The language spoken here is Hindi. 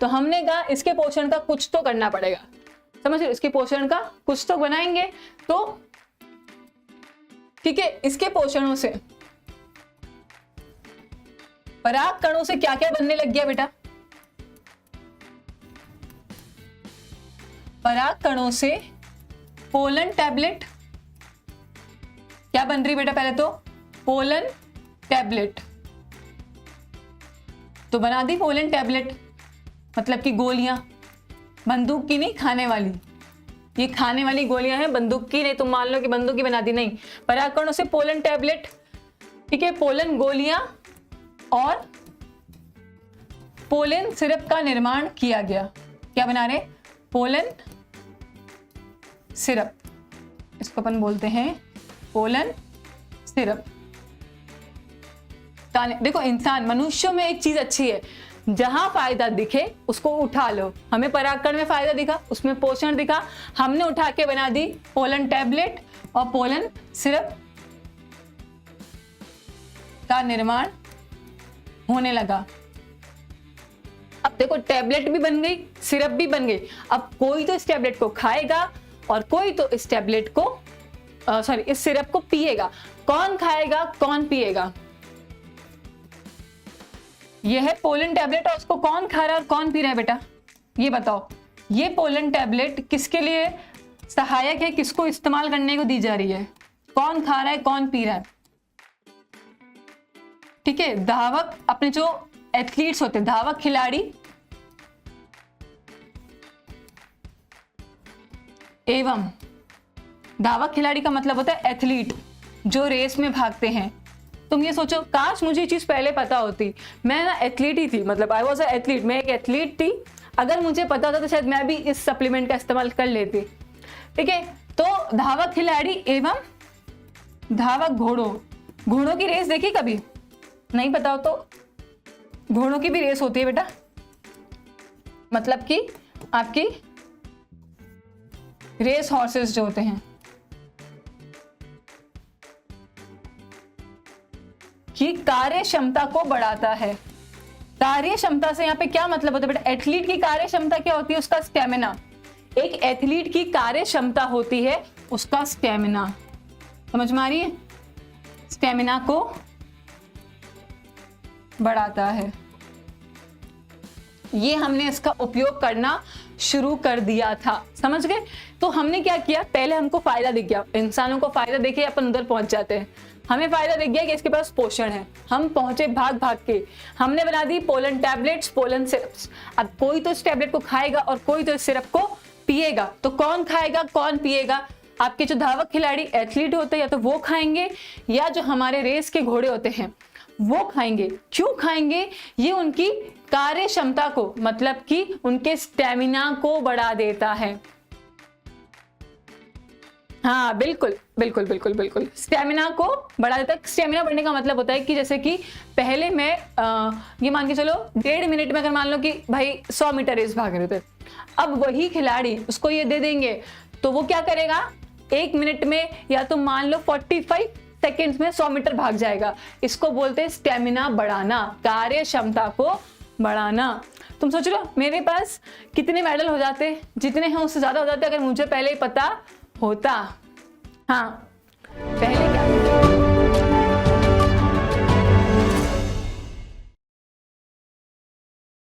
तो हमने कहा इसके पोषण का कुछ तो करना पड़ेगा, समझ रहे, इसके पोषण का कुछ तो बनाएंगे। तो ठीक है, इसके पोषणों से पराग कणों से क्या क्या बनने लग गया बेटा? पराग कणों से पोलन टैबलेट क्या बन रही बेटा? पहले तो पोलन टैबलेट तो बना दी पोलन टैबलेट, मतलब कि गोलियां, बंदूक की नहीं, खाने वाली। ये खाने वाली गोलियां हैं, बंदूक की नहीं। तुम मान लो कि बंदूक की बना दी, नहीं। पराग कणों से पोलन टैबलेट, ठीक है, पोलन गोलियां और पोलन सिरप का निर्माण किया गया। क्या बना रहे? पोलन सिरप, इसको अपन बोलते हैं पोलन सिरप। देखो इंसान, मनुष्यों में एक चीज अच्छी है, जहां फायदा दिखे उसको उठा लो। हमें परागकण में फायदा दिखा, उसमें पोषण दिखा, हमने उठा के बना दी पोलन टैबलेट और पोलन सिरप का निर्माण होने लगा। अब देखो टैबलेट भी बन गई, सिरप भी बन गई। अब कोई तो इस टैबलेट को खाएगा और कोई तो इस टैबलेट को इस सिरप को पिएगा। कौन खाएगा, कौन पिएगा? यह है पोलन टैबलेट और उसको कौन खा रहा है और कौन पी रहा है बेटा? ये बताओ। ये पोलन टैबलेट किसके लिए सहायक है, किसको इस्तेमाल करने को दी जा रही है? कौन खा रहा है, कौन पी रहा है? ठीक है, धावक, अपने जो एथलीट्स होते हैं, धावक खिलाड़ी एवं, धावक खिलाड़ी का मतलब होता है एथलीट, जो रेस में भागते हैं। तुम ये सोचो, काश मुझे ये चीज पहले पता होती। मैं ना एथलीट ही थी, मतलब आई वॉज अ एथलीट, मैं एक एथलीट थी। अगर मुझे पता होता तो शायद मैं भी इस सप्लीमेंट का इस्तेमाल कर लेती। ठीक है, तो धावक खिलाड़ी एवं धावक घोड़ों। घोड़ों की रेस देखी कभी? नहीं पता हो तो घोड़ों की भी रेस होती है बेटा, मतलब कि आपकी रेस हॉर्सेस जो होते हैं, कि कार्य क्षमता को बढ़ाता है। कार्य क्षमता से यहाँ पे क्या मतलब होता है बेटा? एथलीट की कार्य क्षमता क्या होती है? उसका स्टेमिना। एक एथलीट की कार्य क्षमता होती है उसका स्टेमिना। समझ में आ रही है? स्टेमिना को बढ़ाता है। ये हमने इसका उपयोग करना शुरू कर दिया था, समझ गए? तो हमने क्या किया, पहले हमको फायदा दिख गया, इंसानों को फायदा देखे अपन उधर पहुंच जाते हैं। हमें फायदा दिख गया कि इसके पास पोषण है, हम पहुंचे भाग भाग के, हमने बना the pollen tablets, pollen syrups. अब कोई तो इस टैबलेट को खाएगा और कोई तो इस सिरप को पिएगा। तो कौन खाएगा, कौन पिएगा? आपके जो धावक खिलाड़ी एथलीट होते हैं, या तो वो खाएंगे या जो हमारे रेस के घोड़े होते हैं वो खाएंगे। क्यों खाएंगे? ये उनकी कार्य क्षमता को, मतलब कि उनके स्टेमिना को बढ़ा देता है। हाँ बिल्कुल बिल्कुल बिल्कुल बिल्कुल, स्टेमिना को बढ़ा देता है। स्टेमिना बढ़ने का मतलब होता है कि जैसे कि पहले मैं ये मान के चलो 1.5 मिनट में, अगर मान लो कि भाई 100 मीटर रेस भाग रहे थे, अब वही खिलाड़ी उसको ये दे देंगे तो वो क्या करेगा, 1 मिनट में या तो मान लो 45 सेकेंड्स में 100 मीटर भाग जाएगा। इसको बोलते हैं स्टेमिना बढ़ाना, कार्य क्षमता को बढ़ाना। तुम सोच लो मेरे पास कितने मेडल हो जाते, जितने हैं उससे ज्यादा हो जाते अगर मुझे पहले ही पता होता। हाँ, पहले